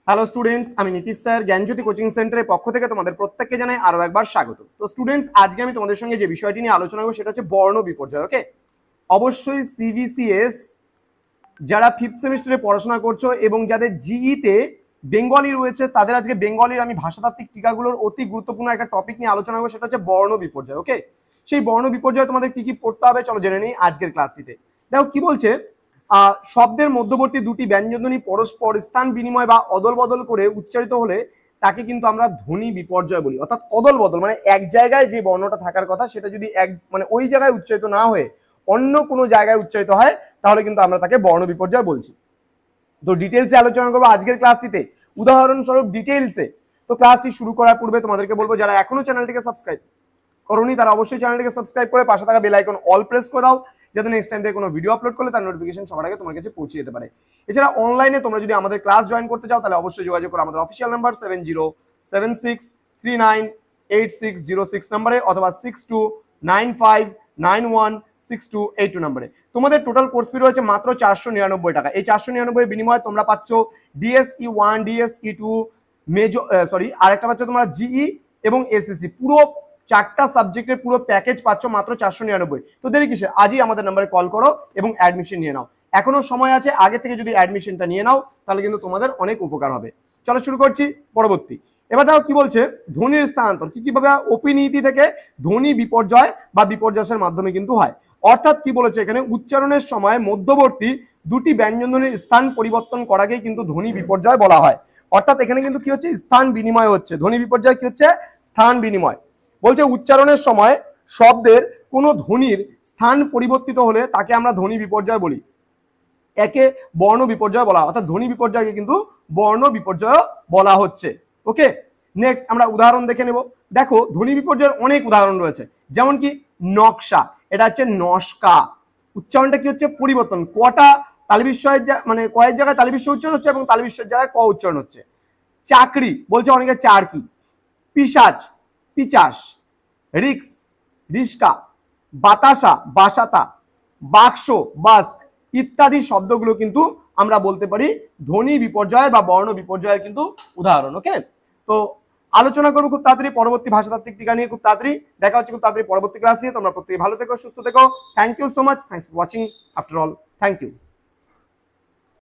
Hello students, আমি Nitish sir জ্ঞানজ্যোতি coaching সেন্টারের পক্ষ থেকে তোমাদের প্রত্যেককে জানাই আরো একবার স্বাগত। তো স্টুডেন্টস, আজকে আমি তোমাদের সঙ্গে যে বিষয়টি নিয়ে আলোচনা করব সেটা হচ্ছে বর্ণ বিপর্যয়। ওকে, অবশ্যই সিবিসিএস যারা 5th সেমিস্টারে পড়াশোনা করছো এবং যাদের জিইতে বেঙ্গলি রয়েছে তাদের আজকে বেঙ্গলির আমি ভাষাতাত্ত্বিক টিকাগুলোর অতি গুরুত্বপূর্ণ একটা টপিক নিয়ে আলোচনা করবো, সেটা হচ্ছে বর্ণ বিপর্যয়। ওকে, সেই বর্ণ বিপর্যয় তোমাদের কি কি পড়তে হবে চলো জেনে নিই আজকের ক্লাসটিতে। দেখো কি বলছে, শব্দের মধ্যবর্তী দুটি ব্যঞ্জনধ্বনি পরস্পর স্থান বিনিময় বা অদল বদল করে উচ্চারিত হলে তাকে কিন্তু আমরা ধ্বনি বিপর্যয় বলি। অর্থাৎ অদল বদল মানে এক জায়গায় যে বর্ণটা থাকার কথা সেটা যদি এক মানে ওই জায়গায় উচ্চারিত না হয়ে অন্য কোনো জায়গায় উচ্চারিত হয় তাহলে কিন্তু আমরা তাকে বর্ণ বিপর্যয় বলছি। তো ডিটেলসে আলোচনা করবো আজকের ক্লাসটিতে, উদাহরণস্বরূপ ডিটেলসে। তো ক্লাসটি শুরু করার পূর্বে তোমাদেরকে বলবো যারা এখনো চ্যানেলটিকে সাবস্ক্রাইব করোনি তারা অবশ্যই চ্যানেলটিকে সাবস্ক্রাইব করে পাশে থাকা বেল আইকন অল প্রেস করে দাও, যাতে নেক্সট টাইম থেকে কোনো ভিডিও আপলোড করলে তার নোটিফিকেশন সবার আগে তোমার কাছে পৌঁছে যেতে পারে। এছাড়া অনলাইনে তোমরা যদি আমাদের ক্লাস জয়েন করতে চাও তাহলে অবশ্যই যোগাযোগ করো আমাদের অফিসিয়াল নাম্বার 7076398606 নম্বরে অথবা 6295916282 নম্বরে। তোমাদের টোটাল কোর্স ফি রয়েছে মাত্র 499 টাকা। এই 499 বিনিময়ে তোমরা পাচ্ছ ডিএসই 1, ডিএসই 2 মেজর আরেকটা পাচ্ছ তোমরা জিই এবং এসএসসি, পুরো 4টা সাবজেক্টের পুরো প্যাকেজ পাচ্ছ মাত্র 499। তো দেরি কিসে, আজই আমাদের নম্বরে কল করো এবং অ্যাডমিশন নিয়ে নাও। এখনো সময় আছে, আগে থেকে যদি অ্যাডমিশনটা নিয়ে নাও তাহলে কিন্তু তোমাদের অনেক উপকার হবে। চলো শুরু করছি পরবর্তী। এবার দেখো কি বলছে, ধ্বনির স্থানান্তর কি কিভাবে অপিনীতি থেকে ধ্বনি বিপর্যয় বা বিপর্যয়ের মাধ্যমে কিন্তু হয়। অর্থাৎ কি বলেছে এখানে, উচ্চারণের সময় মধ্যবর্তী দুটি ব্যঞ্জনধ্বনির স্থান পরিবর্তন করাকেই কিন্তু ধ্বনি বিপর্যয় বলা হয়। অর্থাৎ এখানে কিন্তু কি হচ্ছে, স্থান বিনিময় হচ্ছে। ধ্বনি বিপর্যয় কি হচ্ছে, স্থান বিনিময়। বলছে উচ্চারণের সময় শব্দের কোনো ধ্বনির স্থান পরিবর্তিত হলে তাকে আমরা ধ্বনি বিপর্যয় বলি, একে বর্ণ বিপর্যয় বলা হয়। অর্থাৎ ধ্বনি বিপর্যয়কে কিন্তু বর্ণ বিপর্যয় বলা হচ্ছে। ওকে, নেক্সট আমরা উদাহরণ দেখে নেব। দেখো ধ্বনি বিপর্যয়ের অনেক উদাহরণ রয়েছে, যেমন কি নকশা, এটা হচ্ছে নস্কা। উচ্চারণটা কি হচ্ছে, পরিবর্তন। কটা তালবিস্বয়ের মানে কয়েক জায়গায় তালবিস্ব উচ্চারণ হচ্ছে এবং তালবিস্বের জায়গায় ক উচ্চারণ হচ্ছে। চাকরি বলছে অনেকে চারকি। পিশাচ, পিচাস। রিক্স, রিস্কা। বাতাসা, বাসাতা। বাক্স, বাস্ক ইত্যাদি শব্দগুলো কিন্তু আমরা বলতে পারি ধ্বনি বিপর্যয় বা বর্ণ বিপর্যয়ের কিন্তু উদাহরণ। ওকে, তো আলোচনা করবো খুব তাড়াতাড়ি পরবর্তী ভাষাতাত্ত্বিক টিকা নিয়ে। খুব তাড়াতাড়ি দেখা হচ্ছে খুব তাড়াতাড়ি পরবর্তী ক্লাস নিয়ে। তোমরা প্রত্যেকে ভালো থেকো, সুস্থ থেকো। Thank you so much, thanks for watching after all, thank you.